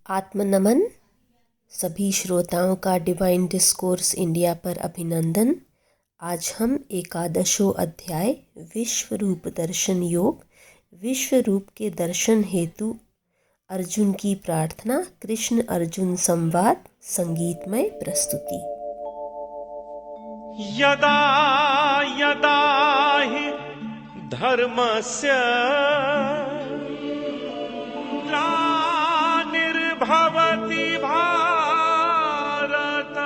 आत्मनमन। सभी श्रोताओं का डिवाइन डिस्कोर्स इंडिया पर अभिनंदन। आज हम एकादशों अध्याय विश्व रूप दर्शन योग, विश्व रूप के दर्शन हेतु अर्जुन की प्रार्थना, कृष्ण अर्जुन संवाद, संगीतमय प्रस्तुति। यदा यदा हि धर्मस्य ग्लानिर्भवति भारत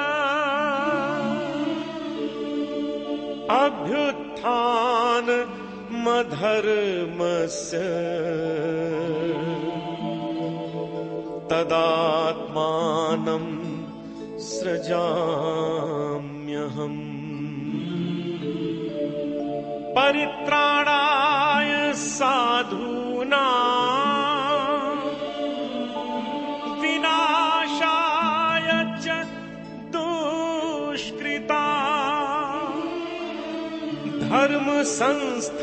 अभ्युत्थानमधर्मस्य तदात्मानं सृजाम्यहम्। परित्राणाय साधूनां विनाशाय च दुष्कृतां धर्म संस्थापनार्थाय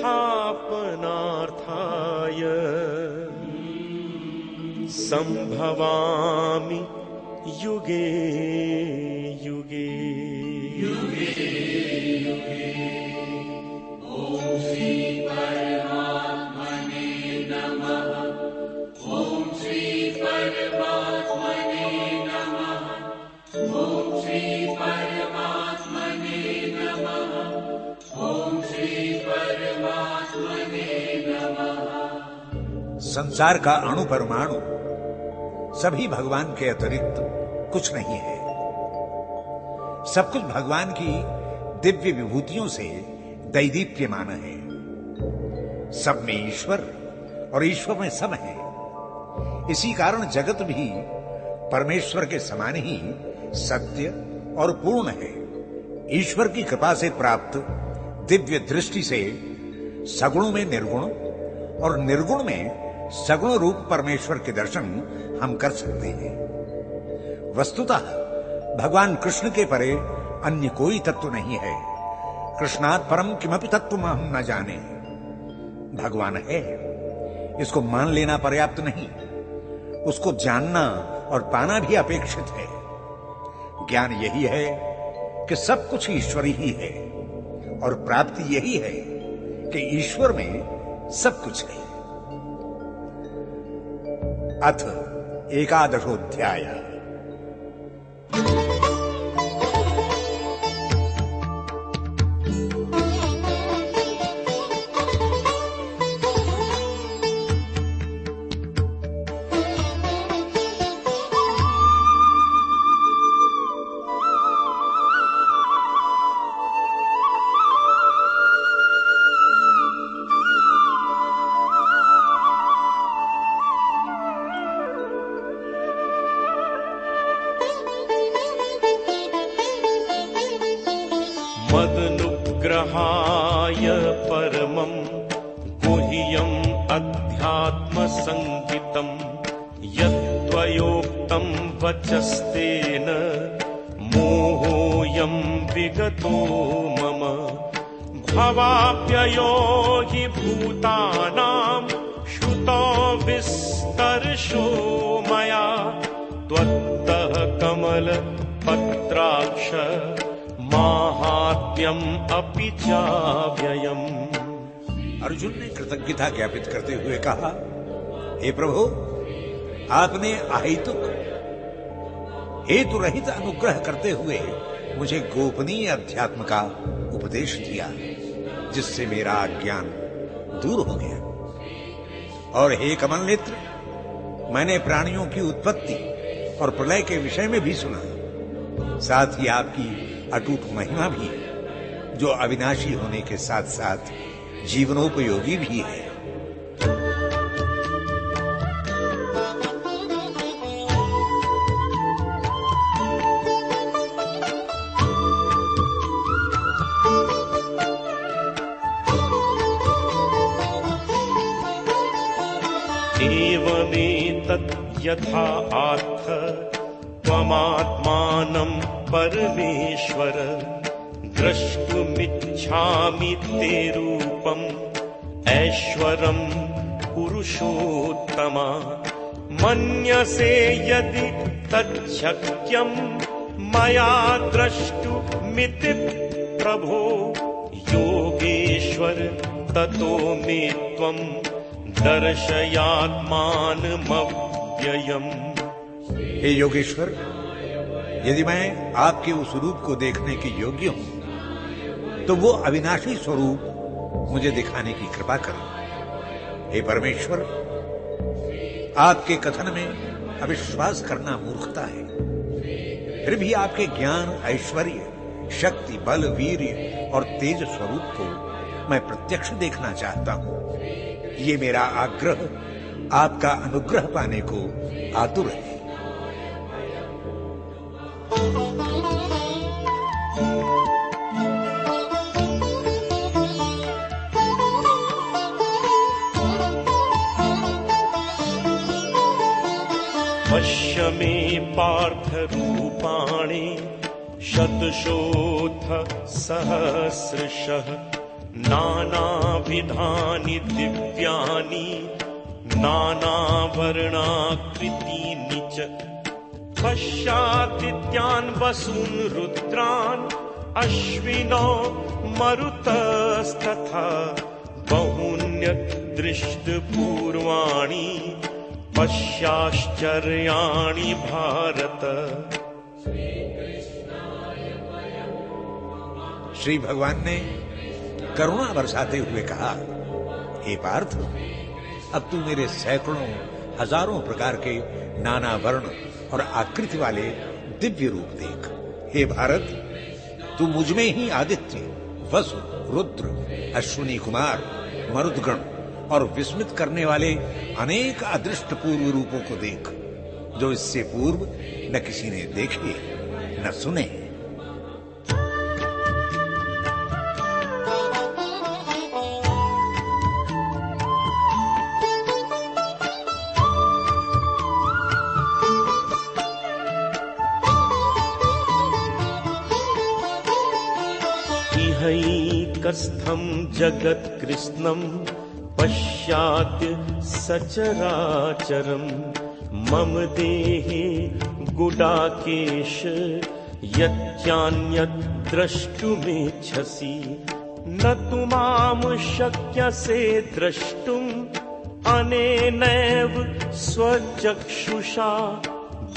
संभवामि युगे युगे युगे युगे। ओम श्री परमात्मने नमः। ओम श्री परमात्मने नमः। ओम श्री परमात्मने नमः। ओम श्री परमात्मने नमः। संसार का अणु परमाणु सभी भगवान के अतिरिक्त कुछ नहीं है। सब कुछ भगवान की दिव्य विभूतियों से दैदीप्यमान है। सब में ईश्वर और ईश्वर में सब है। इसी कारण जगत भी परमेश्वर के समान ही सत्य और पूर्ण है। ईश्वर की कृपा से प्राप्त दिव्य दृष्टि से सगुणों में निर्गुण और निर्गुण में सगुण रूप परमेश्वर के दर्शन हम कर सकते हैं। वस्तुतः भगवान कृष्ण के परे अन्य कोई तत्व नहीं है। कृष्णात् परम किमपि तत्वम हम न जाने। भगवान है, इसको मान लेना पर्याप्त नहीं, उसको जानना और पाना भी अपेक्षित है। ज्ञान यही है कि सब कुछ ईश्वर ही है और प्राप्ति यही है कि ईश्वर में सब कुछ है। अथ एकादशोऽध्याय। मदनुग्रहाय परमं गुह्यम् अध्यात्मसङ्गितं यत्त्वयोक्तं वचस्तेन मोहोऽयं विगतो मम। भवाप्ययो हि भूतानां श्रुतो विस्तर्शो मया त्वत्तः कमलपत्राक्ष माहात्म्यम अपि चाव्ययम्। अर्जुन ने कृतज्ञता ज्ञापित करते हुए कहा, हे प्रभु, आपने अहेतुक हेतु रहित अनुग्रह करते हुए मुझे गोपनीय अध्यात्म का उपदेश दिया, जिससे मेरा अज्ञान दूर हो गया। और हे कमल नेत्र, मैंने प्राणियों की उत्पत्ति और प्रलय के विषय में भी सुना। साथ ही आपकी अटूट महिमा भी, जो अविनाशी होने के साथ साथ जीवनोपयोगी भी है। एवमेतत् यथा आर्थ त्वमात्मानं परमेश्वर द्रष्टुमिच्छामि ते रूपम् ऐश्वरम् पुरुषोत्तमा मन्यसे यदि तच्छक्यं मया द्रष्टुमिति प्रभो योगेश्वर ततो मे त्वं दर्शयात्मानमव्ययम्। हे योगेश्वर, यदि मैं आपके उस रूप को देखने के योग्य हूं तो वो अविनाशी स्वरूप मुझे दिखाने की कृपा करो। हे परमेश्वर, आपके कथन में अविश्वास करना मूर्खता है, फिर भी आपके ज्ञान, ऐश्वर्य, शक्ति, बल, वीर्य और तेज स्वरूप को मैं प्रत्यक्ष देखना चाहता हूं। ये मेरा आग्रह आपका अनुग्रह पाने को आतुर है। पश्य मे पार्थ रूपाणि शतशोऽथ सहस्रशः नानाविधानि दिव्यानि नानावर्णाकृतीनि च। पश्यादित्यान् वसून् रुद्रान् अश्विनौ मरुतस्तथा बहून्यत् दृष्टपूर्वाणि पश्याश्चर्याणि भारत। श्री भगवान ने करुणा बरसाते हुए कहा, हे पार्थ, अब तू मेरे सैकड़ों हजारों प्रकार के नाना वर्ण और आकृति वाले दिव्य रूप देख। हे भारत, तू मुझमें ही आदित्य, वसु, रुद्र, अश्विनी कुमार, मरुदगण और विस्मित करने वाले अनेक अदृष्ट पूर्व रूपों को देख, जो इससे पूर्व न किसी ने देखे न सुने। इहैकस्थं जगत्कृत्स्नं पश्याद्य सचराचरम् मम देहे गुडाकेश यच्चान्यत् द्रष्टुमिच्छसि न तु मां शक्यसे द्रष्टुम् अनेनैव स्वचक्षुषा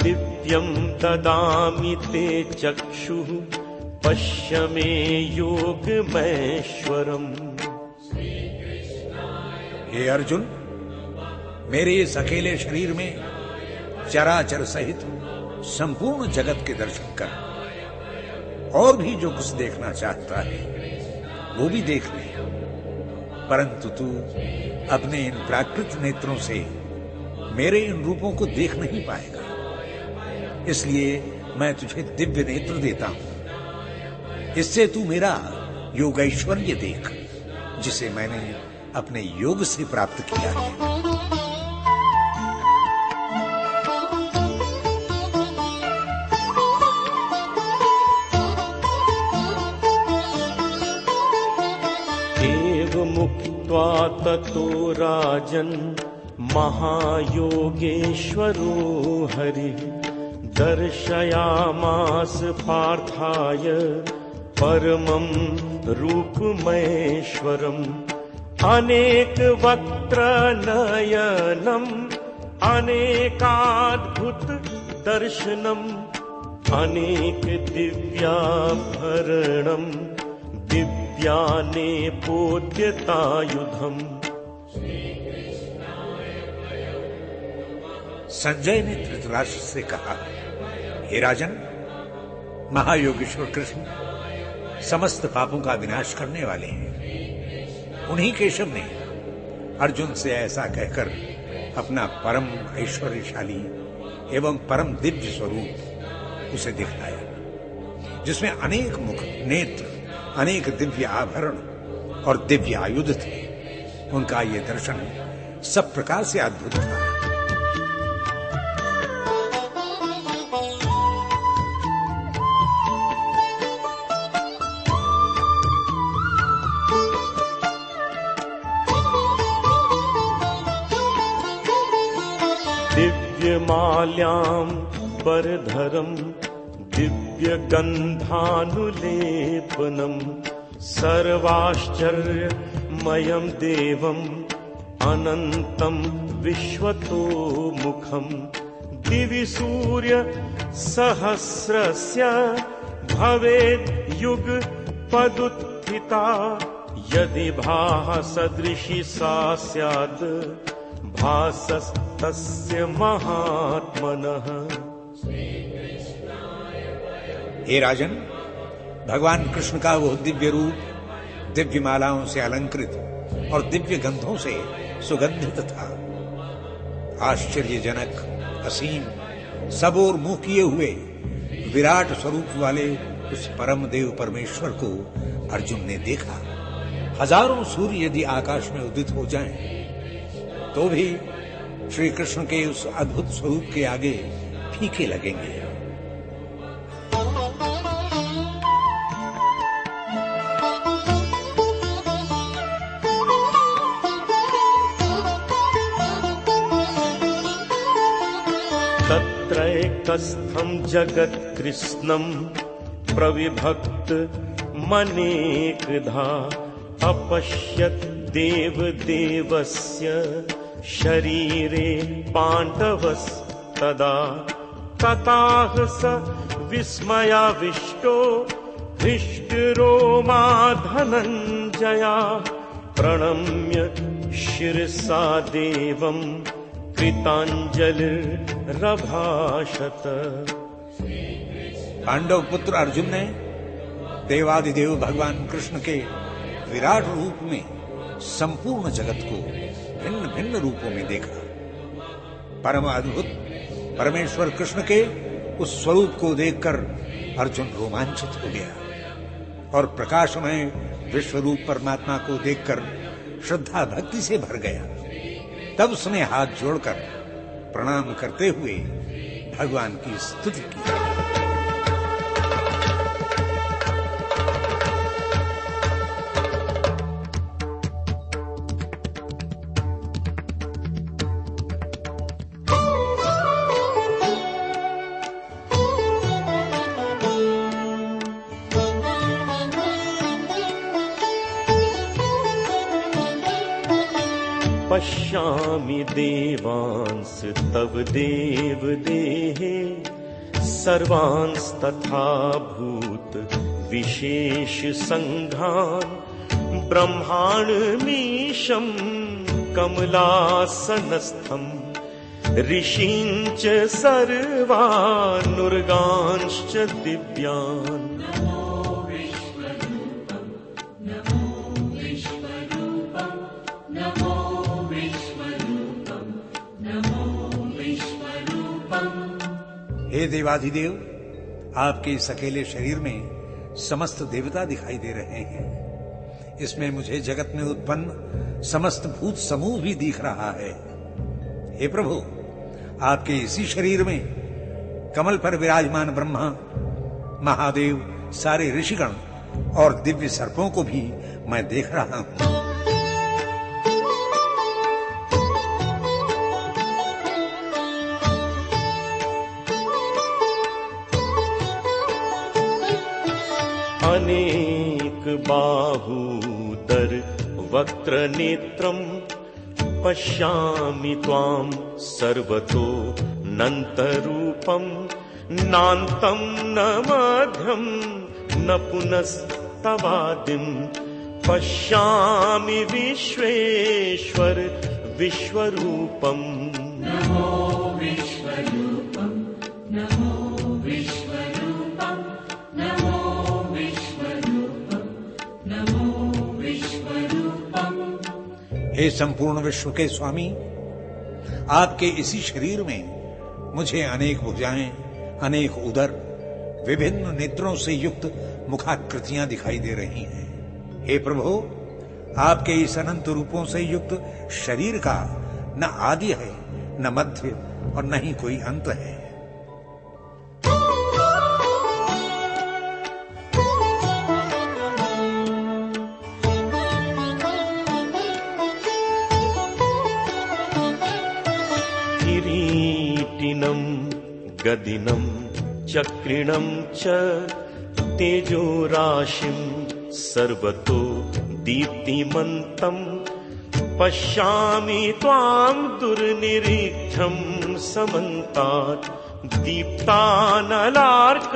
दिव्यं ददामि ते चक्षुः पश्य मे योगमैश्वरम्। हे अर्जुन, मेरे इस अकेले शरीर में चराचर सहित संपूर्ण जगत के दर्शन कर। और भी जो कुछ देखना चाहता है वो भी देख ले, परंतु तू अपने इन प्राकृत नेत्रों से मेरे इन रूपों को देख नहीं पाएगा। इसलिए मैं तुझे दिव्य नेत्र देता हूं। इससे तू मेरा योगैश्वर्य देख, जिसे मैंने अपने योग से प्राप्त किया है। एवमुक्त्वा ततो राजन् महायोगेश्वरो हरिः दर्शयामास पार्थाय परमं रूपमैश्वरम् अनेकवक्त्रनयनम् अनेकाद्भुत दर्शनम् अनेकदिव्याभरणम् दिव्यानेपोद्यतायुधम्। संजय ने धृतराष्ट्र से कहा, हे राजन, महायोगेश्वर कृष्ण समस्त पापों का विनाश करने वाले हैं। उन्हीं केशव ने अर्जुन से ऐसा कहकर अपना परम ऐश्वर्यशाली एवं परम दिव्य स्वरूप उसे दिखलाया, जिसमें अनेक मुख, नेत्र, अनेक दिव्य आभरण और दिव्य आयुध थे। उनका ये दर्शन सब प्रकार से अद्भुत था। माल्याम्बरधरम् दिव्यगन्धानुलेपनम् सर्वाश्चर्यमयम् देवम् अनन्तम् विश्वतोमुखम् दिवि सूर्यसहस्रस्य भवेद् युगपदुत्थिता यदि भासदृशी सा स्यात् भासस्तस्य महात्मनः। हे राजन, भगवान कृष्ण का वह दिव्य रूप दिव्य मालाओं से अलंकृत और दिव्य गंधों से सुगंधित था। आश्चर्यजनक, असीम, सब ओर मुंह किए हुए विराट स्वरूप वाले उस परम देव परमेश्वर को अर्जुन ने देखा। हजारों सूर्य यदि आकाश में उदित हो जाएं, तो भी श्री कृष्ण के उस अद्भुत स्वरूप के आगे फीके लगेंगे। तत्रैकस्थं जगत्कृत्स्नं प्रविभक्त मनेकधा अपश्यत् देवदेवस्य शरीरे पाण्डवस्तदा तताह स विस्मयाविष्टो हृष्टरोमा धनञ्जया प्रणम्य शिरसा देवम् कृतांजलिरभाषत। पांडव पुत्र अर्जुन ने देवादिदेव भगवान कृष्ण के विराट रूप में संपूर्ण जगत को भिन्न भिन्न रूपों में देखा। परम अद्भुत परमेश्वर कृष्ण के उस स्वरूप को देखकर अर्जुन रोमांचित हो गया और प्रकाशमय विश्वरूप परमात्मा को देखकर श्रद्धा भक्ति से भर गया। तब उसने हाथ जोड़कर प्रणाम करते हुए भगवान की स्तुति की। पश्यामि देवांस तव देवदेहे सर्वांस्तथा भूत विशेष संघान ब्रह्माण्डमीशं कमलासनस्थं ऋषींच सर्वानुर्गांश्च दिव्यान्। हे देवाधिदेव, आपके इस अकेले शरीर में समस्त देवता दिखाई दे रहे हैं। इसमें मुझे जगत में उत्पन्न समस्त भूत समूह भी दिख रहा है। हे प्रभु, आपके इसी शरीर में कमल पर विराजमान ब्रह्मा, महादेव, सारे ऋषिगण और दिव्य सर्पों को भी मैं देख रहा हूं। अनेक बाहूदर वक्त्र नेत्रम पश्यामि त्वां सर्वतो नन्तरूपं नान्तं न मध्यं न पुनस्तवादिं पश्यामि विश्वेश्वर विश्वरूपम्। नमो विश्वरूपं नमो विश्वरूपं नमो विश्वरूपं नमो विश्वरूपं। हे संपूर्ण विश्व के स्वामी, आपके इसी शरीर में मुझे अनेक भुजाएं, अनेक उदर, विभिन्न नेत्रों से युक्त मुखाकृतियां दिखाई दे रही हैं। हे प्रभु, आपके इस अनंत रूपों से युक्त शरीर का न आदि है, न मध्य और न ही कोई अंत है। किरीटिनं गदिनं चक्रिणं च तेजोराशिं सर्वतो दीप्तिमन्तं पश्यामि त्वां दुर्निरीक्षं समन्तात् दीप्तानलार्क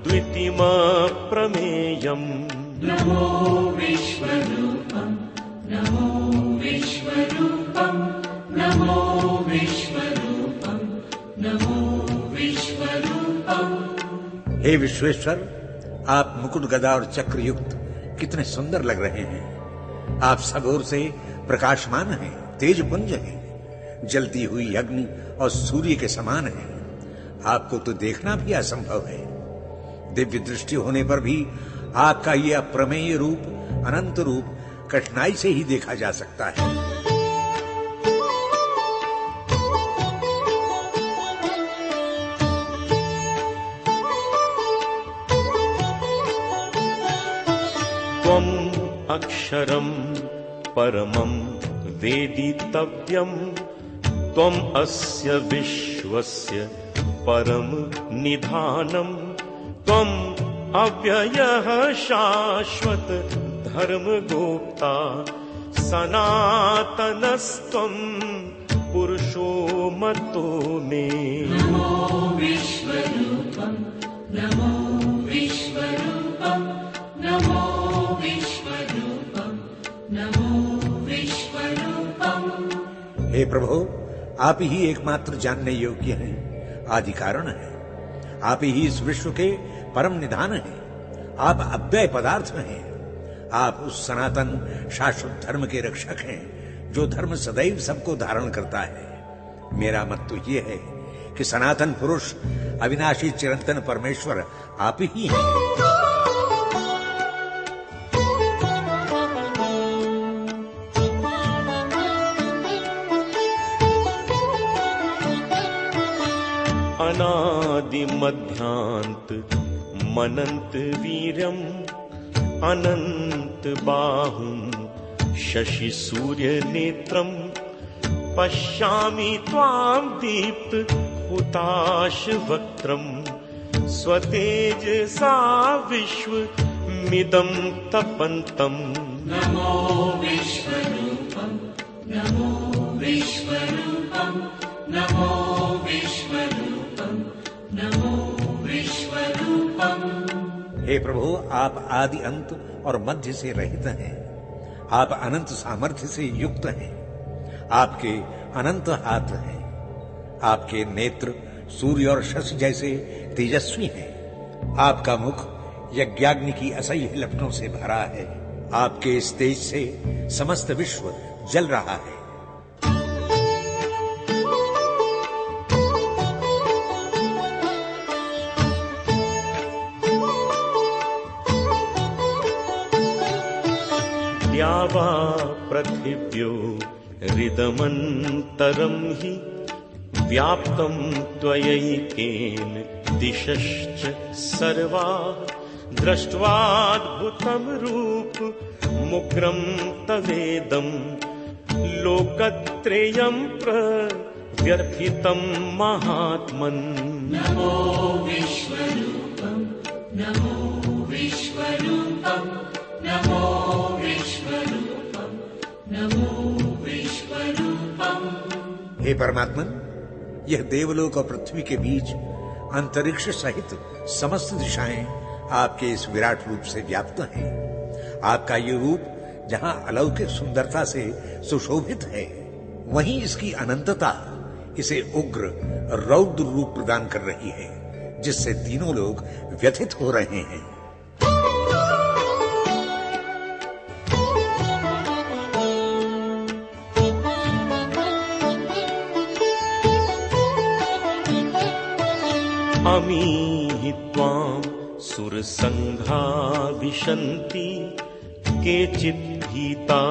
द्वितीयमप्रमेयम्। नमो विश्वरूपं नमो विश्वरूपं नमो विश्वरूपं नमो विश्वरूपं। हे विश्वेश्वर, आप मुकुट गदा और चक्र युक्त कितने सुंदर लग रहे हैं। आप सब ओर से प्रकाशमान हैं, तेज पुंज हैं, जलती हुई अग्नि और सूर्य के समान हैं। आपको तो देखना भी असंभव है। दिव्य दृष्टि होने पर भी आपका यह अप्रमेय रूप, अनंत रूप कठिनाई से ही देखा जा सकता है। त्वम् अक्षरं परमं वेदितव्यम्, त्वम् अस्य विश्वस्य परम निधानम्, त्वम् अव्ययः शाश्वत धर्मगोप्ता, सनातनस्त्वं पुरुषो मतो मे। नमो विश्वरूपं नमो विश्वरूपं नमो विश्वरूपं नमो विश्वरूपं। हे प्रभु, आप ही एकमात्र जानने योग्य हैं, आदि कारण है। आप ही इस विश्व के परम निधान हैं। आप अव्यय पदार्थ हैं। आप उस सनातन शाश्वत धर्म के रक्षक हैं, जो धर्म सदैव सबको धारण करता है। मेरा मत तो ये है कि सनातन पुरुष, अविनाशी चिरंतन परमेश्वर आप ही हैं। अनादिमध्यान्त मनंत वीर्यम्, अनंत बाहुं शशि सूर्य नेत्रम्, पश्यामि त्वां दीप्त हुताशवक्त्रम्, स्वतेजसा विश्वमिदं तपन्तम्। नमो विश्वरूपं नमो विश्वरूपं नमो विश्वरूपं नमो विश्वरूपं। हे प्रभु, आप आदि अंत और मध्य से रहित हैं। आप अनंत सामर्थ्य से युक्त हैं। आपके अनंत हाथ हैं। आपके नेत्र सूर्य और शशि जैसे तेजस्वी हैं। आपका मुख यज्ञाग्नि की असह्य लपटों से भरा है। आपके इस तेज से समस्त विश्व जल रहा है। द्यावा पृथिव्यो हृदमन्तरं हि व्याप्तं त्वयैकेन दिशश्च सर्वाः, दृष्ट्वाद्भुतं रूप मुग्रं तवेदं, लोकत्रयं प्रव्यथितं महात्मन्। नमो विश्वरूपं नमो विश्वरूपं नमो विश्वरूपं नमो विश्वरूपं। हे परमात्मन, यह देवलोक और पृथ्वी के बीच अंतरिक्ष सहित समस्त दिशाएं आपके इस विराट रूप से व्याप्त हैं। आपका ये रूप जहां अलौकिक सुंदरता से सुशोभित है, वहीं इसकी अनंतता इसे उग्र रौद्र रूप प्रदान कर रही है, जिससे तीनों लोग व्यथित हो रहे हैं। अमीहि त्वां सुरसङ्घा विशन्ति, केचित् भीता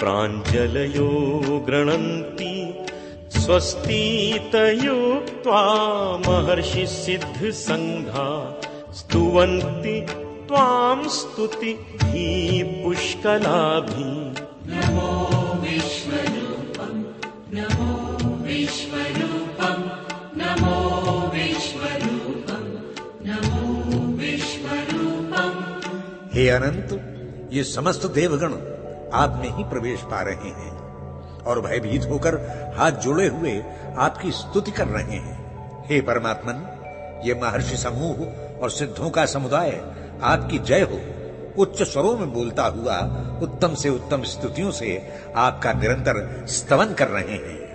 प्राञ्जलयो गृह्णन्ति, स्वस्तीतयुक्त्वा महर्षि सिद्ध संघा, स्तुवन्ति त्वां स्तुतिभिः पुष्कलाभिः। नमो विश्वरूपं नमो विश्वरूपं नमो हे अनंत, ये समस्त देवगण आप में ही प्रवेश पा रहे हैं और भयभीत होकर हाथ जोड़े हुए आपकी स्तुति कर रहे हैं। हे परमात्मन, ये महर्षि समूह और सिद्धों का समुदाय आपकी जय हो उच्च स्वरों में बोलता हुआ उत्तम से उत्तम स्तुतियों से आपका निरंतर स्तवन कर रहे हैं।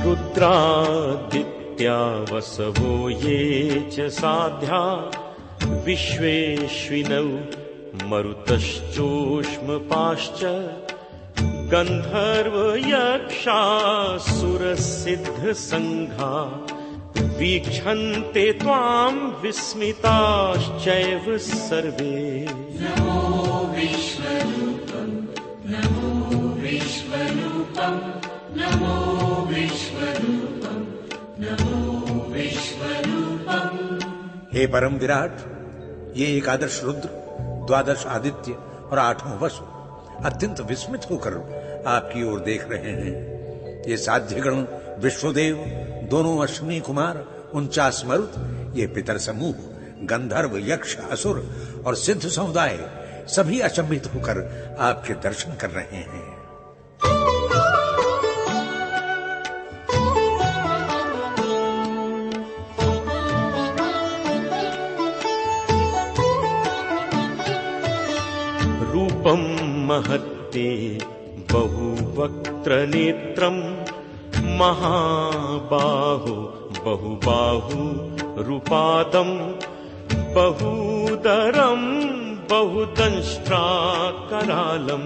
रुद्रादित्या वसवो ये च साध्या विश्वेश्विनौ मरुतश्चोष्मपाश्च गन्धर्व यक्षासुरसिद्ध संघा वीक्षन्ते त्वां विस्मिताश्चैव सर्वे। नमो विश्वरूपं नमो विश्वरूपं नमो विश्वरूपं नमो विश्वरूपं। हे परम विराट, ये एकादश रुद्र, द्वादश आदित्य और 8वां वसु अत्यंत विस्मित होकर आपकी ओर देख रहे हैं। ये साध्यगण विश्वदेव, दोनों अश्विनी कुमार, 49 मरुत, ये पितर समूह, गंधर्व, यक्ष, असुर और सिद्ध समुदाय सभी अचंभित होकर आपके दर्शन कर रहे हैं। रूपं महत्ते बहुवक्त्रनेत्रं महाबाहो बहुबाहुरुपादं बहूदरं बहुदंष्ट्राकरालं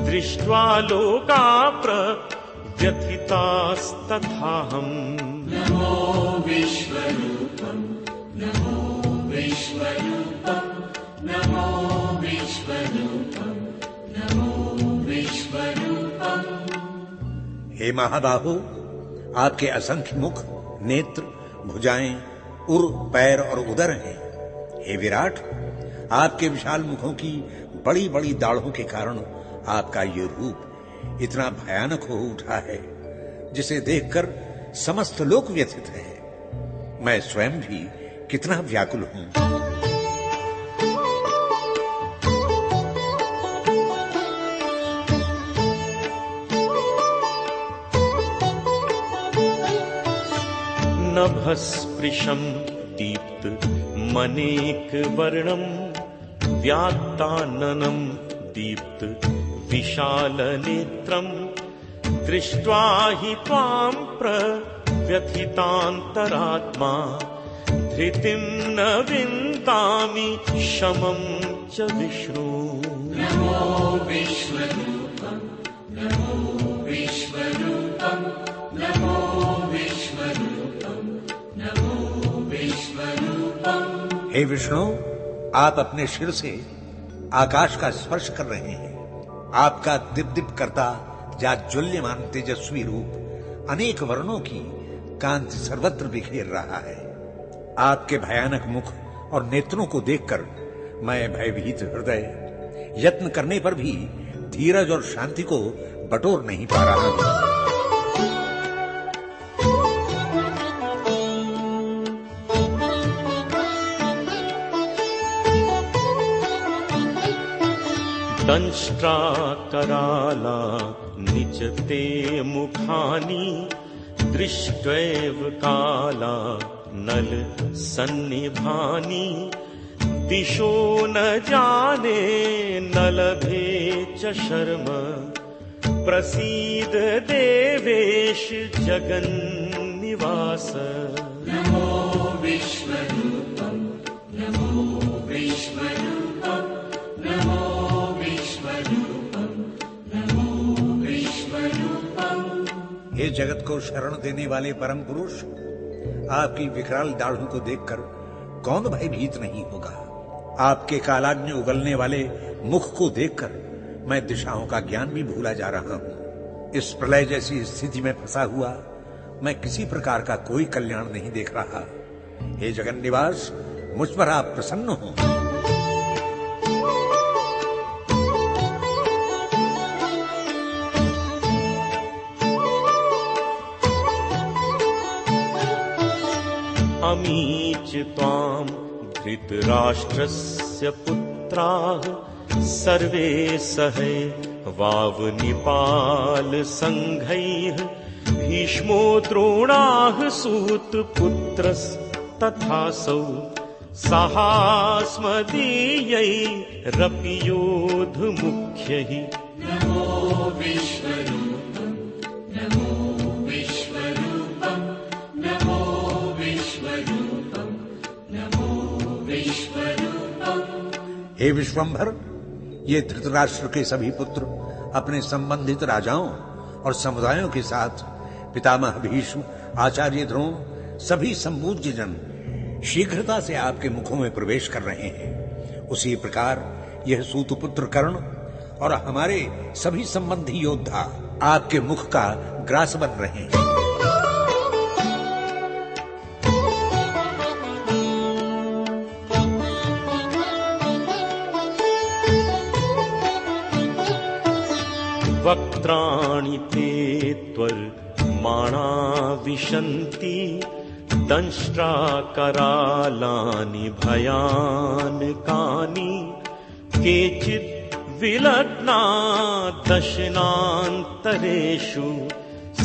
दृष्ट्वा लोका प्रव्यथितास्तथाहम्। नमो विश्वरूपं नमो विश्वरूपं नमो विश्वरूपं नमो विश्वरूपं। हे महाबाहो, आपके असंख्य मुख, नेत्र, भुजाएं, उर, पैर और उदर हैं। हे विराट, आपके विशाल मुखों की बड़ी बड़ी दाढ़ों के कारण आपका ये रूप इतना भयानक हो उठा है जिसे देखकर समस्त लोक व्यथित है। मैं स्वयं भी कितना व्याकुल हूं। नभस्पृशं दीप्त मनेक वर्णं व्यात्ताननं दीप्त विशाल नेत्रं दृष्ट्वा हि त्वां प्रव्यथितान्तरात्मा धृतिं न विन्दामि शमं च विष्णु। नमो विश्वरूपं नमो विश्वरूपं नमो विश्वरूपं नमो विश्वरूपं। हे विष्णु, आप अपने शिर से आकाश का स्पर्श कर रहे हैं। आपका दिप दिप करता जाज्वल्यमान तेजस्वी रूप अनेक वर्णों की कांति सर्वत्र बिखेर रहा है। आपके भयानक मुख और नेत्रों को देखकर मैं भयभीत हृदय यत्न करने पर भी धीरज और शांति को बटोर नहीं पा रहा हूं। दंष्ट्राकराला निचते मुखानि दृष्ट्वैव काला नल सन्निभानि दिशो न जाने न लभे च शर्म प्रसीद देवेश जगन्निवास। नमो विश्वरूपं नमो विश्वरूपं नमो विश्वरूपं नमो विश्वरूपं। हे जगत को शरण देने वाले परम पुरुष, आपकी विकराल दाढ़ों को देखकर कौन भयभीत नहीं होगा। आपके कालाग्नि उगलने वाले मुख को देखकर मैं दिशाओं का ज्ञान भी भूला जा रहा हूं। इस प्रलय जैसी स्थिति में फंसा हुआ मैं किसी प्रकार का कोई कल्याण नहीं देख रहा। हे जगन्निवास, मुझ पर आप प्रसन्न हो। अमीच त्वां धृतराष्ट्रस्य पुत्राः सर्वे सहै वावनिपालसङ्घैः भीष्मो द्रोणाः सूतपुत्रस्तथासौ सहास्मदीयैरपि योधमुख्यैः नमो विश्वरूपं नमो विश्वरूपं नमो विश्वरूपं नमो विश्वरूपं। हे विश्वंभर, ये धृतराष्ट्र के सभी पुत्र अपने संबंधित राजाओं और समुदायों के साथ पितामह भीष्म, आचार्य द्रोण, सभी संपूज्य जन शीघ्रता से आपके मुखों में प्रवेश कर रहे हैं। उसी प्रकार यह सूतपुत्र कर्ण और हमारे सभी संबंधी योद्धा आपके मुख का ग्रास बन रहे हैं। वक्त्राणि ते त्वर्माणा विशन्ति दंष्ट्राकरालानि भयानकानि केचित् विलग्ना दशनान्तरेषु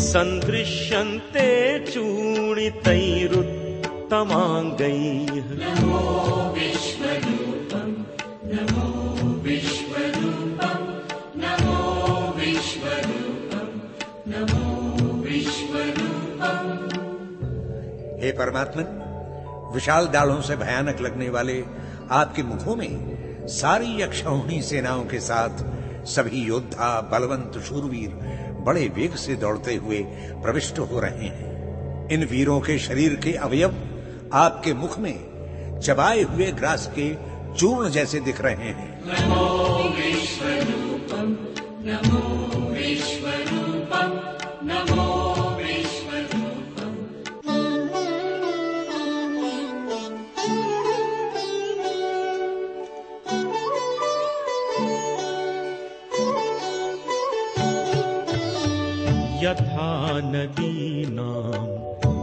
सन्दृश्यन्ते चूर्णितैरुत्तमाङ्गैः नमो विश्वरूपं नमो विश्वरूपं नमो विश्वरूपं नमो विश्वरूपं। हे परमात्मन, विशाल दाढ़ों से भयानक लगने वाले आपके मुखों में सारी अक्षौहिणी सेनाओं के साथ सभी योद्धा, बलवंत शूरवीर बड़े वेग से दौड़ते हुए प्रविष्ट हो रहे हैं। इन वीरों के शरीर के अवयव आपके मुख में चबाए हुए ग्रास के चूर्ण जैसे दिख रहे हैं। नमो विश्वरूपं नमो विश्वरूपं नमो विश्वरूपं। यथा नदीनां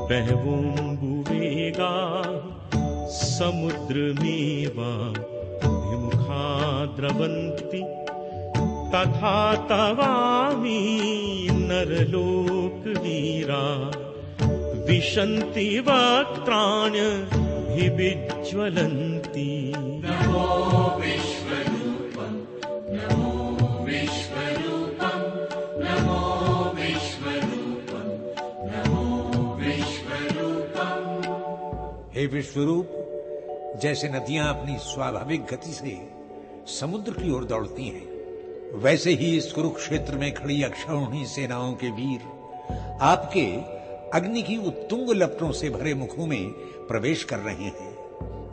बहवोऽम्बुवेगाः समुद्रमेवाभिमुखा द्रवन्ति तथा तवामि नरलोकवीरा विशन्ति वक्त्राण्यभिविज्ज्वलन्ति। नमो विश्वरूपं नमो विश्वरूपं नमो विश्वरूपं नमो विश्वरूपं। हे विश्वरूप, जैसे नदियां अपनी स्वाभाविक गति से समुद्र की ओर दौड़ती हैं, वैसे ही इस कुरुक्षेत्र में खड़ी अक्षौहिणी सेनाओं के वीर आपके अग्नि की उत्तुंग लपटों से भरे मुखों में प्रवेश कर रहे हैं।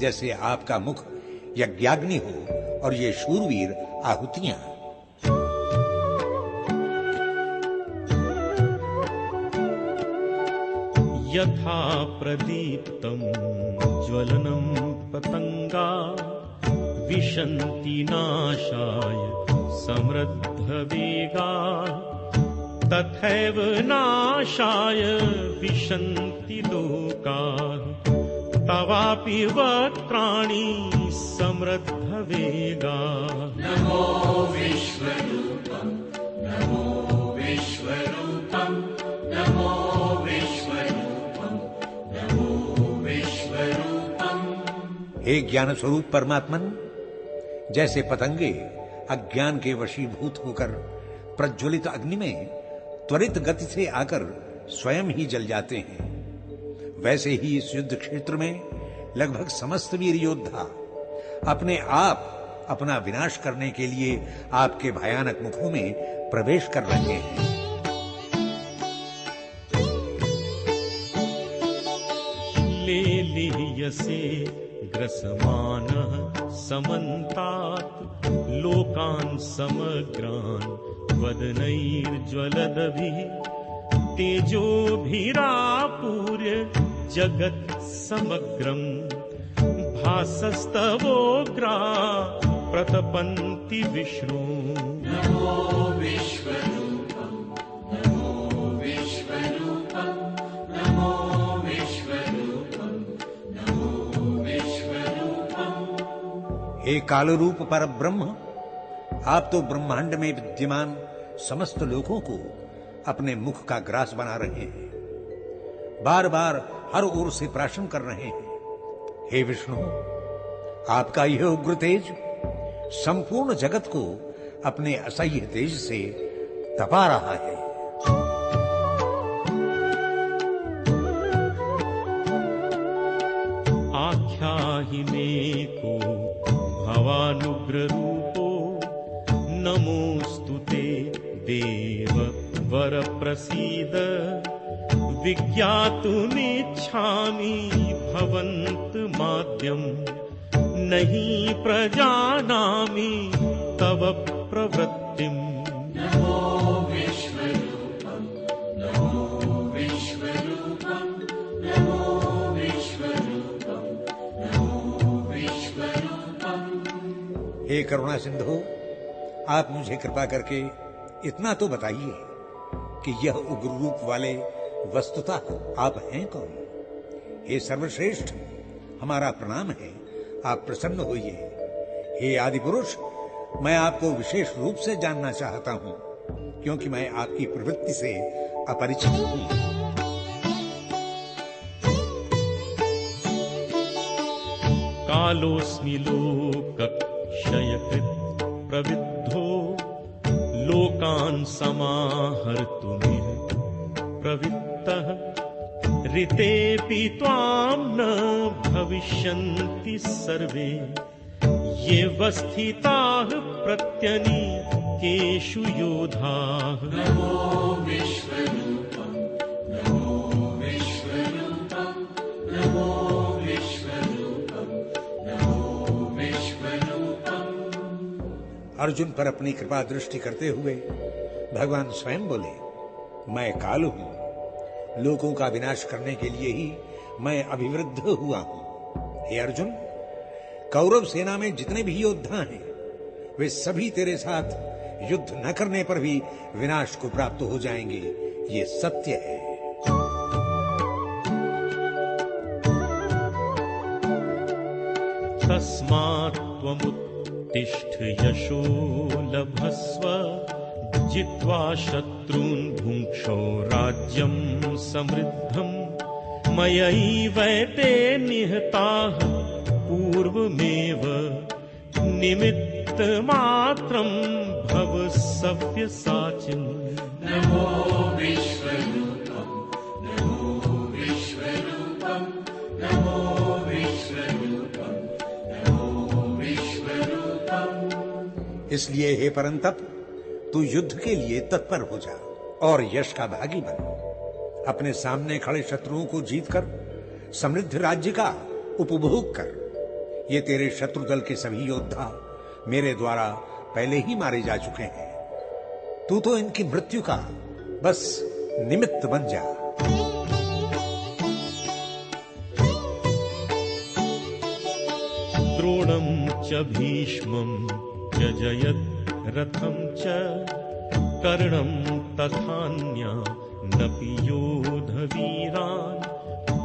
जैसे आपका मुख यज्ञाग्नि हो और ये शूरवीर आहुतियां। यथा प्रदीप्तं ज्वलनं पतंगा विशन्ति नाशाय समृद्धवेगा तथैव नाशाय विशन्ति लोकाः तवापि वक्त्राणि समृद्धवेगा। नमो विश्वरूपं नमो विश्वरूपं नमो विश्वरूपं नमो विश्वरूपं। हे ज्ञान स्वरूप परमात्मन, जैसे पतंगे अज्ञान के वशीभूत होकर प्रज्वलित अग्नि में त्वरित गति से आकर स्वयं ही जल जाते हैं, वैसे ही इस युद्ध क्षेत्र में लगभग समस्त वीर योद्धा अपने आप अपना विनाश करने के लिए आपके भयानक मुखों में प्रवेश कर रहे हैं। लेलीयसे ग्रसमानः समन्तात् लोकान् समग्रान् वदनैर्ज्वलदभिः तेजोभिरापूर्य जगत् समग्रम् भासस्तवोग्रा प्रतपन्ति विष्णु। नमो विश्वरूपं नमो विश्वरूपं नमो विश्वरूपं हे कालरूप पर ब्रह्म, आप तो ब्रह्मांड में विद्यमान समस्त लोकों को अपने मुख का ग्रास बना रहे हैं, बार बार हर ओर से प्राशन कर रहे हैं। हे विष्णु, आपका यह उग्र तेज संपूर्ण जगत को अपने असह्य तेज से तपा रहा है। आख्याहि मे को भवानुग्र रूपो, नमोस्तुते देव वर प्रसीद। विज्ञातुमिच्छामि भवन्त माद्यम्, नहीं प्रजानामि तव प्रवृत्तिम्। नमो विश्वरूपम्, नमो विश्वरूपम्, नमो विश्वरूपम्, नमो विश्वरूपम्। हे करुणा सिंधु, आप मुझे कृपा करके इतना तो बताइए कि यह उग्र रूप वाले वस्तुतः आप हैं कौन? हे सर्वश्रेष्ठ, हमारा प्रणाम है, आप प्रसन्न होइए। हे आदि पुरुष, मैं आपको विशेष रूप से जानना चाहता हूं, क्योंकि मैं आपकी प्रवृत्ति से अपरिचित हूं। कालोऽस्मि लोकक्षयकृत् प्रविद्धो, लोकान् समाहर्तुमिह प्रवृत्तः। ऋतेऽपि त्वां न भविष्यन्ति सर्वे, ये वस्थिताः प्रत्यनीकेषु योधाः। नमो विश्वरूपम्, नमो विश्वरूपम्, नमो विश्वरूपम्, नमो विश्वरूपम्। अर्जुन पर अपनी कृपा दृष्टि करते हुए भगवान स्वयं बोले, मैं काल हूं, लोगों का विनाश करने के लिए ही मैं अभिवृद्ध हुआ हूं। हे अर्जुन, कौरव सेना में जितने भी योद्धा हैं, वे सभी तेरे साथ युद्ध न करने पर भी विनाश को प्राप्त हो जाएंगे, ये सत्य है। तस्मात् त्वमुत्तिष्ठ यशो लभस्व, जित्वा शत्रून् भुङ्क्षो राज्यं समृद्धम्। मयैवैते निहताः पूर्वमेव, निमित्तमात्रं भव सव्यसाचिन्। नमो विश्वरूपम्, नमो विश्वरूपम्, नमो विश्वरूपम्, नमो विश्वरूपम्। इसलिए हे परंतप, तू युद्ध के लिए तत्पर हो जा और यश का भागी बन। अपने सामने खड़े शत्रुओं को जीतकर समृद्ध राज्य का उपभोग कर। ये तेरे शत्रु दल के सभी योद्धा मेरे द्वारा पहले ही मारे जा चुके हैं। तू तो इनकी मृत्यु का बस निमित्त बन जा। द्रोणं च भीष्मं च जयद्रथं च, कर्णं तथान्यानपि योधवीरान्।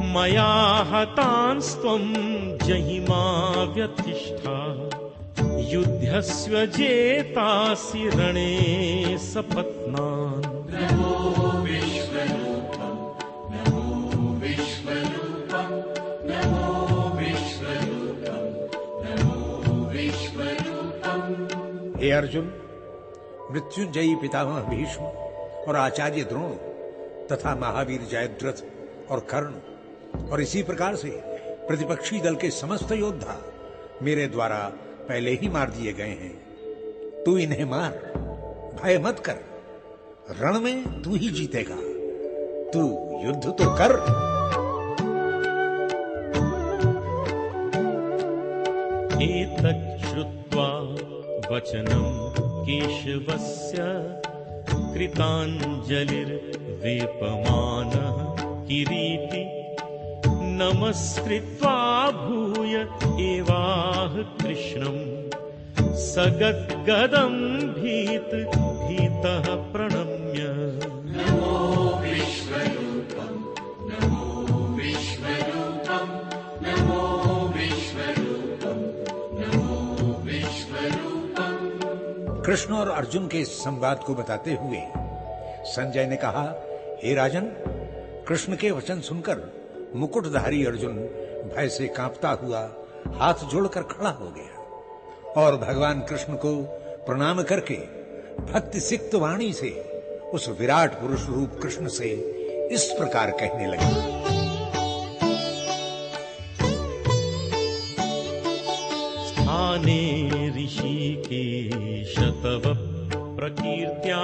मया हतांस्त्वं जहिमा व्यथिष्ठा, युध्यस्व जेतासि रणे सपत्नान्। नमो विश्वरूपम्, नमो विश्वरूपम्, नमो विश्वरूपम्, नमो विश्वरूपम्। हे अर्जुन, मृत्युंजयी पितामह भीष्म और आचार्य द्रोण तथा महावीर जयद्रथ और कर्ण और इसी प्रकार से प्रतिपक्षी दल के समस्त योद्धा मेरे द्वारा पहले ही मार दिए गए हैं। तू इन्हें मार, भय मत कर, रण में तू ही जीतेगा। तू युद्ध तो कर। एतत् श्रुत्वा वचनं केशवस्य, कृताञ्जलिर्वेपमानः किरीटी। नमस्कृत्वा भूय एवाह कृष्णं, सगद्गदं भीतः प्रणम्य। नमो विश्वरूपम्, नमो विश्वरूपम्, नमो विश्वरूपम्, नमो कृष्ण और अर्जुन के इस संवाद को बताते हुए संजय ने कहा, हे राजन, कृष्ण के वचन सुनकर मुकुटधारी अर्जुन भय से कांपता हुआ हाथ जोड़कर खड़ा हो गया और भगवान कृष्ण को प्रणाम करके भक्ति सिक्त वाणी से उस विराट पुरुष रूप कृष्ण से इस प्रकार कहने लगे। स्थाने ऋषिकेश तव प्रकीर्त्या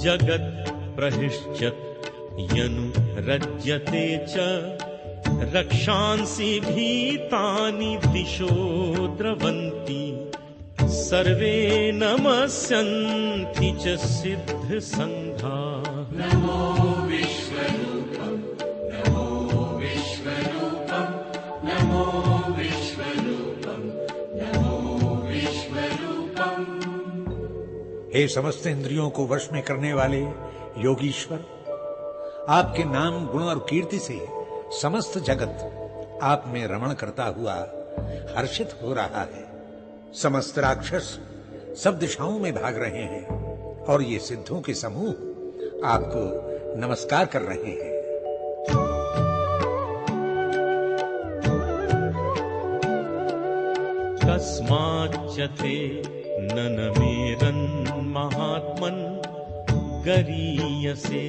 जगत् प्रहिष्यत् यनु रज्यते च रक्षांसि भीतानि दिशो द्रवन्ति सर्वे नमस्यन्ति च सिद्ध संघा। नमो विश्वरूपं नमो विश्वरूपं नमो विश्वरूपं नमो विश्वरूपं। हे समस्त इंद्रियों को वश में करने वाले योगीश्वर, आपके नाम गुण और कीर्ति से समस्त जगत आप में रमण करता हुआ हर्षित हो रहा है। समस्त राक्षस सब दिशाओं में भाग रहे हैं और ये सिद्धों के समूह आपको नमस्कार कर रहे हैं। कस्माच्च ते ननमेरन् महात्मन् गरीयसे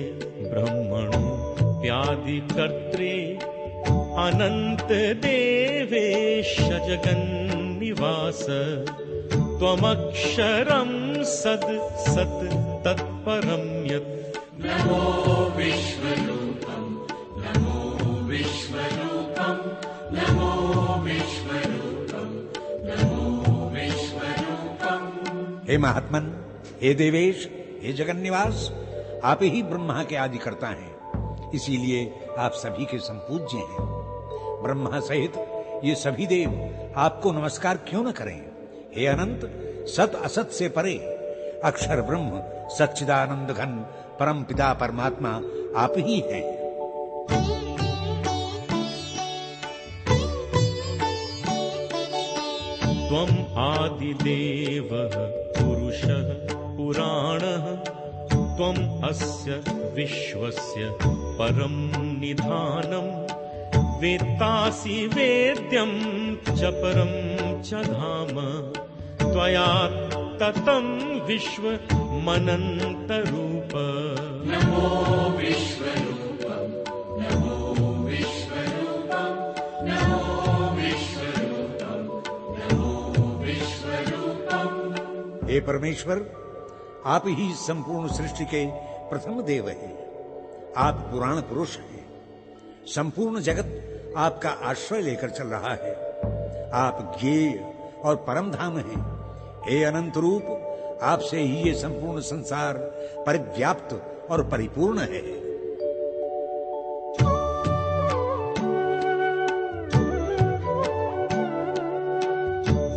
ब्रह्मणोऽप्यादिकर्त्रे अनंत देवेश जगन्निवास त्वमक्षरं सद् सत् तत्परं यत्। नमो विश्वरूपं नमो विश्वरूपं नमो विश्वरूपं नमो विश्वरूपं। हे महात्मन, हे देवेश, हे जगन्निवास, आप ही ब्रह्मा के आदि कर्ता हैं, इसीलिए आप सभी के संपूज्य हैं। ब्रह्मा सहित ये सभी देव आपको नमस्कार क्यों न करें। हे अनंत, सत असत से परे अक्षर ब्रह्म सच्चिदानंद घन परम पिता परमात्मा आप ही हैं। त्वम् आदिदेवः पुरुषः पुराणः त्वम् अस्य विश्वस्य परं निधानम् वेत्तासि वेद्यं च परं च धाम त्वया ततं विश्वमनन्तरूप। नमो विश्वरूपं नमो विश्वरूपं नमो विश्वरूपं नमो विश्वरूपं। हे परमेश्वर, आप ही संपूर्ण सृष्टि के प्रथम देव हैं। आप पुराण पुरुष हैं। संपूर्ण जगत आपका आश्रय लेकर चल रहा है। आप ज्ञेय और परम धाम हैं। हे अनंत रूप, आपसे ही ये संपूर्ण संसार परिव्याप्त और परिपूर्ण है।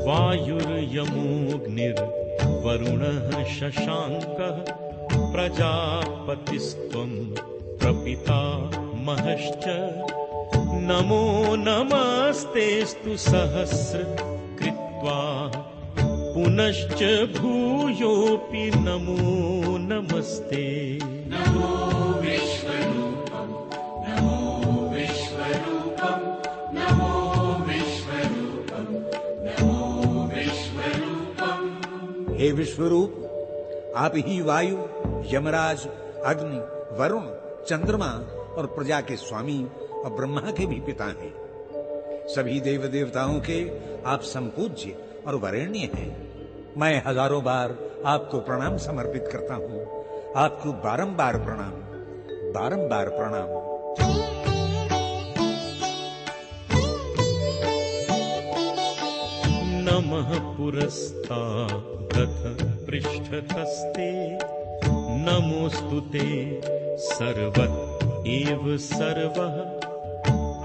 वायुर्यमोऽग्निर्वरुणः शशाङ्कः प्रजापतिस्त्वं प्रपितामहश्च नमो नमस्तेस्तु सहस्र कृत्वा पुनश्च भूयोऽपि नमो नमस्ते। नमो विश्वरूपं नमो विश्वरूपं नमो विश्वरूपं नमो विश्वरूपं। हे विश्वरूप, आप ही वायु, यमराज, अग्नि, वरुण, चंद्रमा और प्रजा के स्वामी और ब्रह्मा के भी पिता हैं। सभी देव देवताओं के आप संपूज्य और वरेण्य हैं। मैं हजारों बार आपको प्रणाम समर्पित करता हूं। आपको बारंबार प्रणाम, बारंबार प्रणाम। नमः पुरस्तादथ पृष्ठतस्ते नमोऽस्तुते सर्वत एव सर्वः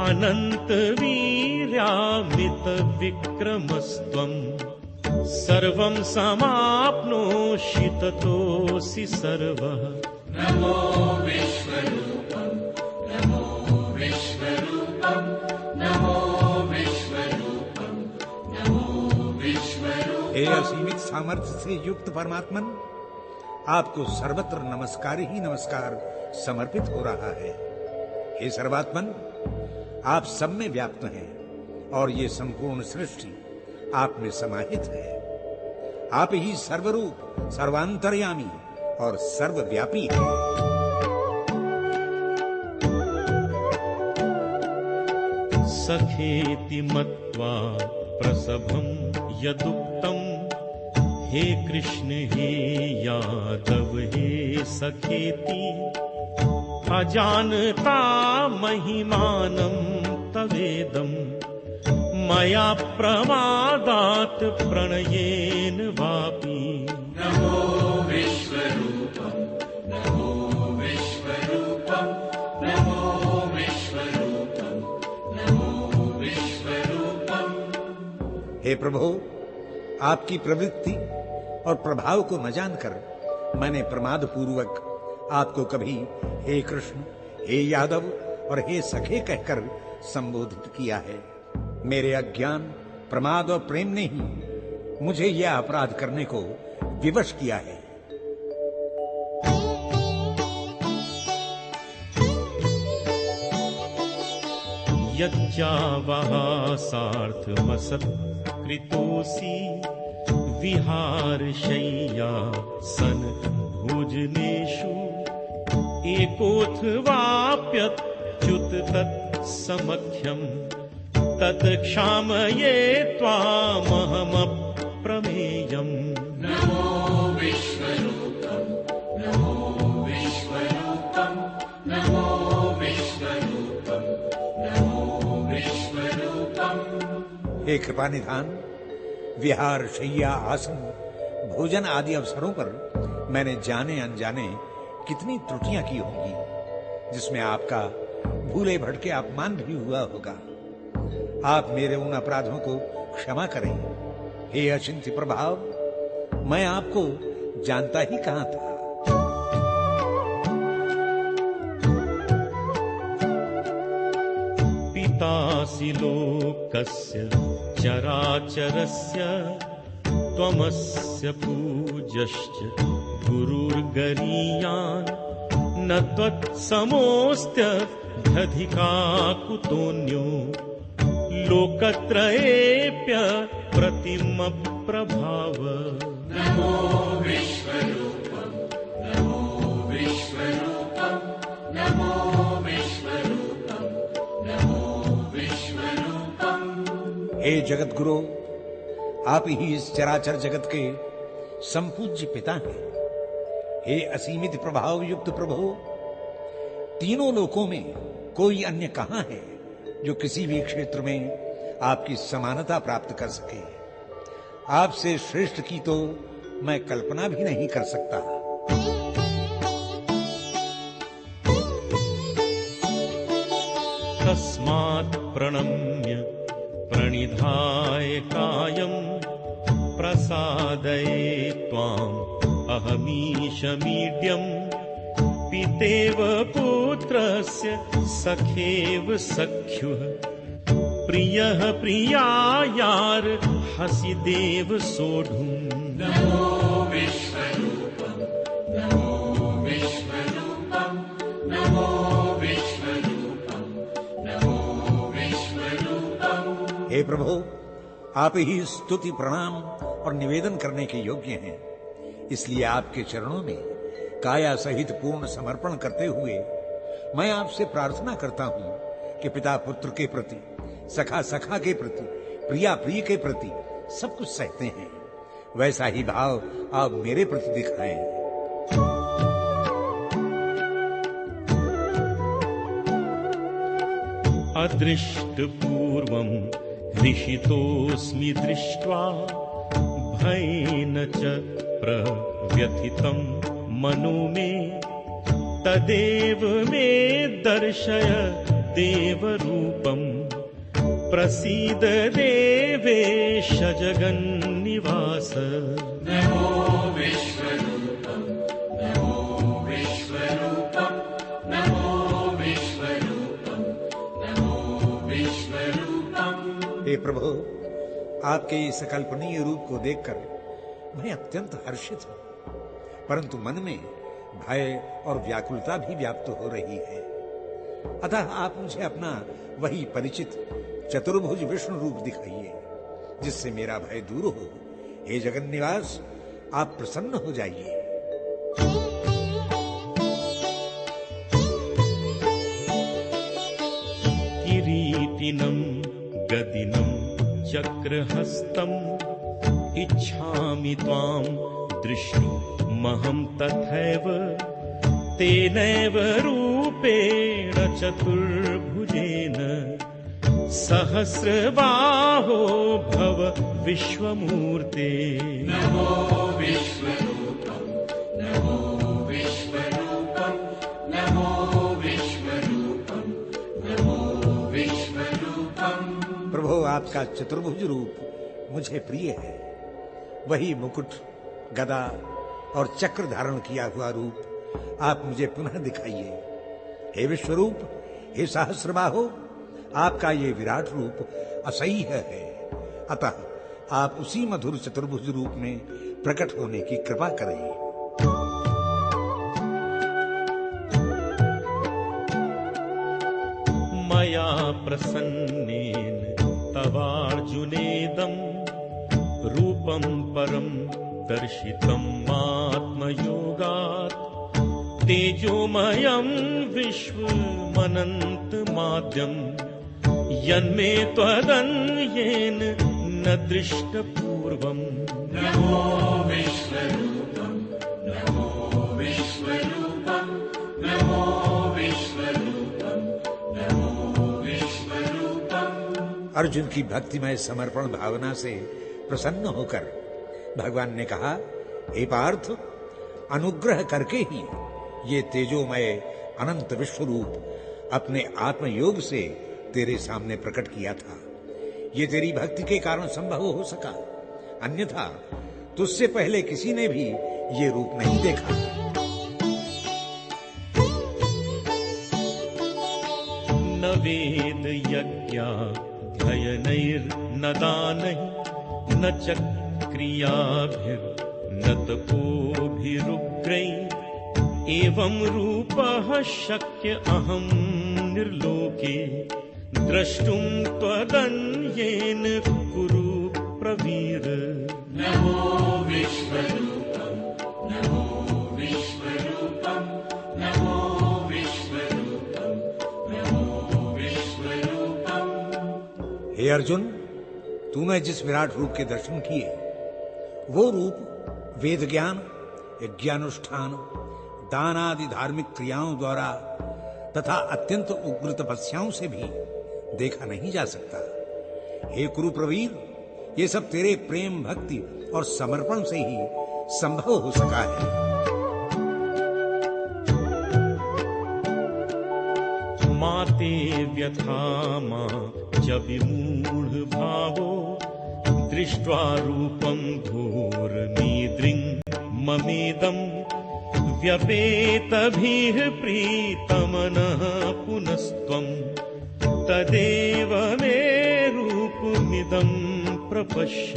अनंत वीर्यामित विक्रमस्त्वम् सर्वं समाप्नोषि ततोऽसि सर्वः। नमो विश्वरूपं नमो विश्वरूपं नमो विश्वरूपं नमो विश्वरूपं। हे असीमित सामर्थ्य से युक्त परमात्मन, आपको सर्वत्र नमस्कार ही नमस्कार समर्पित हो रहा है। हे सर्वात्मन, आप सब में व्याप्त हैं और ये संपूर्ण सृष्टि आप में समाहित है। आप ही सर्वरूप, सर्वांतर्यामी और सर्वव्यापी हैं। सखेति मत्वा प्रसभं यदुक्तम्, हे कृष्ण हे यादव हे सखेति, अजानता महिमानं तवेदं, मया प्रमादात् प्रणयेन वापि। नमो विश्वरूपं, नमो विश्वरूपं, नमो विश्वरूपं, नमो विश्वरूपं। हे प्रभु, आपकी प्रवृत्ति और प्रभाव को न जानकर मैंने प्रमाद पूर्वक आपको कभी हे कृष्ण, हे यादव और हे सखे कहकर संबोधित किया है। मेरे अज्ञान, प्रमाद और प्रेम ने ही मुझे यह अपराध करने को विवश किया है। यच्चावः सार्थमसत्कृतोऽसि, विहारशय्या सन भोजनेषु, एकोऽथवाप्यच्युत तत्समख्यम्, तत्क्षामये त्वामहमप्रमेयम्। नमो विश्वरूपं, नमो विश्वरूपं, नमो विश्वरूपं, नमो विश्वरूपं। हे कृपा निधान, विहार, शैया, आसन, भोजन आदि अवसरों पर मैंने जाने अनजाने कितनी त्रुटियां की होंगी, जिसमें आपका भूले भटके अपमान भी हुआ होगा। आप मेरे उन अपराधों को क्षमा करें। हे अचिंत्य प्रभाव, मैं आपको जानता ही कहां था। पितासि लोकस्य चराचरस्य, त्वमस्य पूज्यश्च गुरुर्गरीयान्, न त्वत्समोऽस्त्यधिका कुतोऽन्यो, लोकत्रयेऽप्य प्रतिमप्रभाव। नमो विश्वरूपं, नमो विश्वरूपं, नमो विश्वरूपं, नमो विश्वरूपं। हे जगत गुरु, आप ही इस चराचर जगत के संपूज्य पिता हैं। हे असीमित प्रभाव युक्त प्रभु, तीनों लोकों में कोई अन्य कहां है जो किसी भी क्षेत्र में आपकी समानता प्राप्त कर सके। आपसे श्रेष्ठ की तो मैं कल्पना भी नहीं कर सकता। तस्मात् प्रणम्य प्रणिधाय कायं, प्रसादये त्वाम् अहमीशमीड्यम्, पितेव पुत्रस्य सखेव सख्युः, प्रियः प्रियायार्हसि देव सोढुम्। नमो विश्वरूपं, नमो विश्वरूपं, नमो विश्वरूपं, नमो विश्वरूपं। हे प्रभु, आप ही स्तुति, प्रणाम और निवेदन करने के योग्य हैं। इसलिए आपके चरणों में काया सहित पूर्ण समर्पण करते हुए मैं आपसे प्रार्थना करता हूं कि पिता पुत्र के प्रति, सखा सखा के प्रति, प्रिया प्रिय के प्रति सब कुछ सहते हैं, वैसा ही भाव आप मेरे प्रति दिखाएं। अदृष्ट पूर्वं हृषितोऽस्मि दृष्ट्वा, भयेन च प्रव्यथितं मनो मे, तदेव मे दर्शय देवरूपम्, प्रसीद देवेश जगन्निवास। नमो विश्वरूपं, नमो विश्वरूपं, नमो विश्वरूपं, नमो विश्वरूपं। हे प्रभु, आपके इस अकल्पनीय रूप को देखकर मैं अत्यंत हर्षित हूं, परंतु मन में भय और व्याकुलता भी व्याप्त हो रही है। अतः आप मुझे अपना वही परिचित चतुर्भुज विष्णु रूप दिखाइए, जिससे मेरा भय दूर हो। हे जगन निवास, आप प्रसन्न हो जाइए। किरीटिनं गदिनं चक्रहस्तम् इच्छामि त्वां दृष्टुमहं तथैव तेनैव रूपेण चतुर्भुजेन सहस्रबाहो भव विश्वमूर्ते। नमो विश्वरूपं नमो विश्वरूपं नमो विश्वरूपं नमो विश्वरूपं। प्रभु, आपका चतुर्भुज रूप मुझे प्रिय है। वही मुकुट, गदा और चक्र धारण किया हुआ रूप आप मुझे पुनः दिखाइए। हे विश्वरूप, हे सहस्रबाहो, आपका ये विराट रूप असह्य है। अतः आप उसी मधुर चतुर्भुज रूप में प्रकट होने की कृपा करें। मया प्रसन्नेन तवार्जुनेदं रूपं परं दर्शितम् आत्मयोगात् तेजोमयं विश्वमनन्तमाद्यं यन्मे त्वदन्येन न दृष्टपूर्वम्। नमो विश्वरूपं नमो विश्वरूपं नमो विश्वरूपं नमो विश्वरूपं। अर्जुन की भक्तिमय समर्पण भावना से प्रसन्न होकर भगवान ने कहा, हे पार्थ, अनुग्रह करके ही ये तेजोमय अनंत विश्व रूप अपने आत्मयोग से तेरे सामने प्रकट किया था। ये तेरी भक्ति के कारण संभव हो सका, अन्यथा तुझसे पहले किसी ने भी ये रूप नहीं देखा। न वेद यज्ञा धयनैर्न दानैः न च क्रियाभिर्न तपोभिरुग्रैः एवं रूपः शक्य अहं निर्लोके द्रष्टुं त्वदन्येन कुरु प्रवीर। नमो विश्वरूपं नमो विश्वरूपं नमो विश्वरूपं नमो विश्वरूपं। हे अर्जुन, तूने जिस विराट रूप के दर्शन किए, वो रूप वेद ज्ञान, यज्ञानुष्ठान, दान आदि धार्मिक क्रियाओं द्वारा तथा अत्यंत उग्र तपस्याओं से भी देखा नहीं जा सकता। हे कुरु प्रवीर, ये सब तेरे प्रेम, भक्ति और समर्पण से ही संभव हो सका है। माते व्यथा मा च विमूढ़ भावो दृष्ट्वा रूपं घोरमीदृङ् ममेदम् व्यपेतभिः प्रीतमनः पुनस्त्वं तदेव मे रूपमिदं प्रपश्य।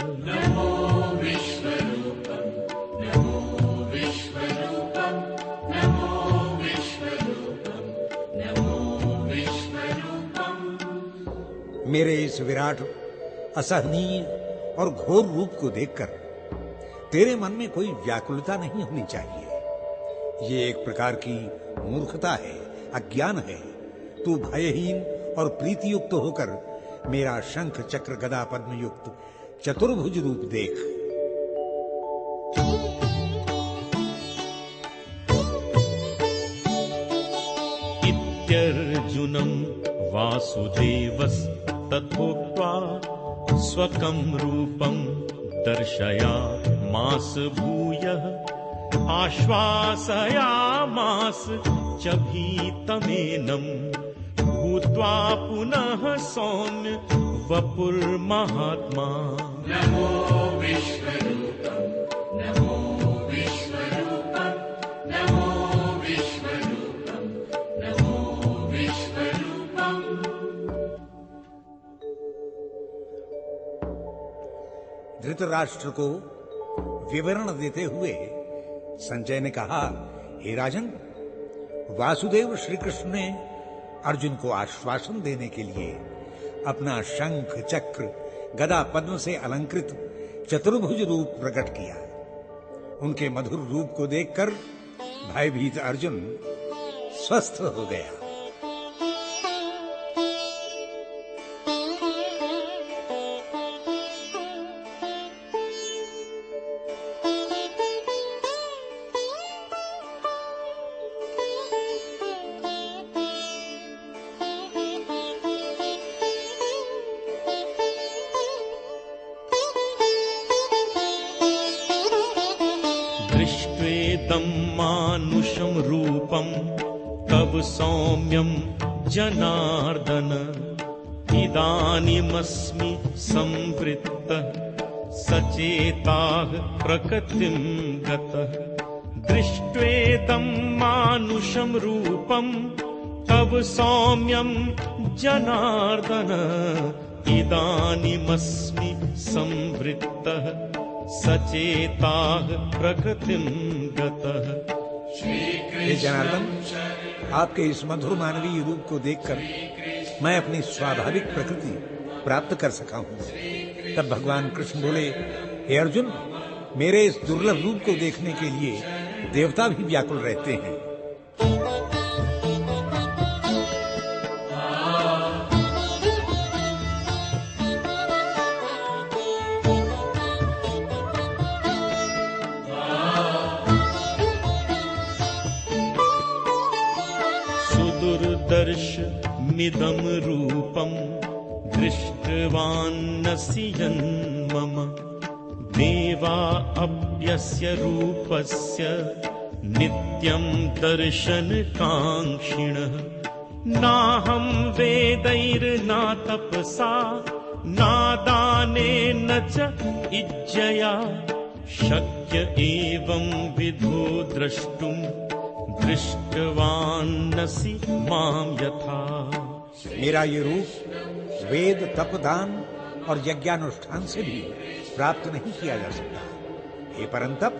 नमो विश्वरूपं नमो विश्वरूपं नमो विश्वरूपं नमो विश्वरूपं। मेरे इस विराट, असहनीय और घोर रूप को देखकर तेरे मन में कोई व्याकुलता नहीं होनी चाहिए। ये एक प्रकार की मूर्खता है, अज्ञान है। तू भयहीन और प्रीतियुक्त होकर मेरा शंख चक्र गदा पद्म युक्त चतुर्भुज रूप देख। इत्यर्जुनं वासुदेवस्तथोक्त्वा स्वकं रूपं दर्शयामास भूयः आश्वासयामास च भीतमेनं भूत्वा पुनः सौम्य वपुर्महात्मा। नमो विश्वरूपं नमो विश्वरूपं नमो विश्वरूपं नमो विश्वरूपं। धृतराष्ट्र को विवरण देते हुए संजय ने कहा, हे राजन, वासुदेव श्री कृष्ण ने अर्जुन को आश्वासन देने के लिए अपना शंख, चक्र, गदा, पद्म से अलंकृत चतुर्भुज रूप प्रकट किया। उनके मधुर रूप को देखकर भयभीत अर्जुन स्वस्थ हो गया। दृष्ट्वेदं मानुषं रूपं तव सौम्यं जनार्दन, इदानीमस्मि संवृत्तः सचेताः प्रकृतिं गतः। दृष्ट्वेदं मानुषं रूपं तव सौम्यं जनार्दन, इदानीमस्मि संवृत्तः सचेताः प्रकृतिं गतः। हे जनार्दन, आपके इस मधुर मानवीय रूप को देखकर मैं अपनी स्वाभाविक प्रकृति प्राप्त कर सका हूँ। तब भगवान कृष्ण बोले, हे अर्जुन, मेरे इस दुर्लभ रूप को देखने के लिए देवता भी व्याकुल रहते हैं। सुदुर्दर्शमिदं रूपं दृष्टवान्नसि यन्मम, देवा अप्यस्य रूपस्य नित्यं दर्शनकाङ्क्षिणः। नाहं वेदैर्न तपसा न दानेन च इज्जया, शक्य एवं विधो द्रष्टुं दृष्टवान्नसि मां यथा। मेरा ये रूप वेद, तप, दान और यज्ञानुष्ठान से भी प्राप्त नहीं किया जा सकता। हे परंतप,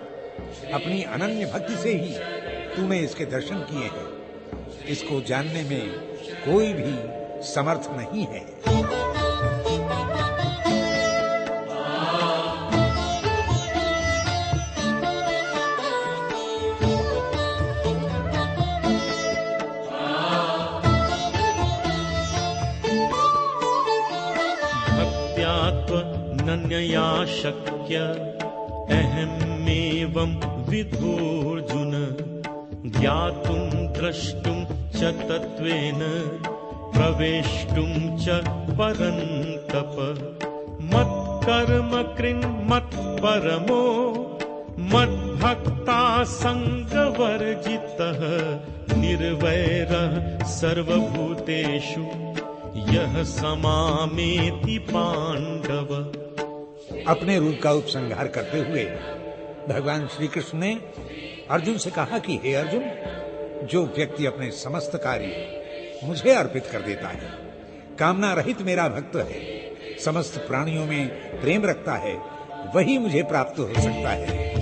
अपनी अनन्य भक्ति से ही तूने इसके दर्शन किए हैं। इसको जानने में कोई भी समर्थ नहीं है। नन्यया शक्य अहमेवं विधोऽर्जुन, ज्ञातुं द्रष्टुं च तत्त्वेन प्रवेष्टुं च परन्तप। मत्कर्म कृन् मत्परमो मद्भक्ता संगवर्जितः, निर्वैरः सर्वभूतेषु यह समामेति पांडव। अपने रूप का उपसंहार करते हुए भगवान श्री कृष्ण ने अर्जुन से कहा कि हे अर्जुन, जो व्यक्ति अपने समस्त कार्य मुझे अर्पित कर देता है, कामना रहित मेरा भक्त है, समस्त प्राणियों में प्रेम रखता है, वही मुझे प्राप्त हो सकता है।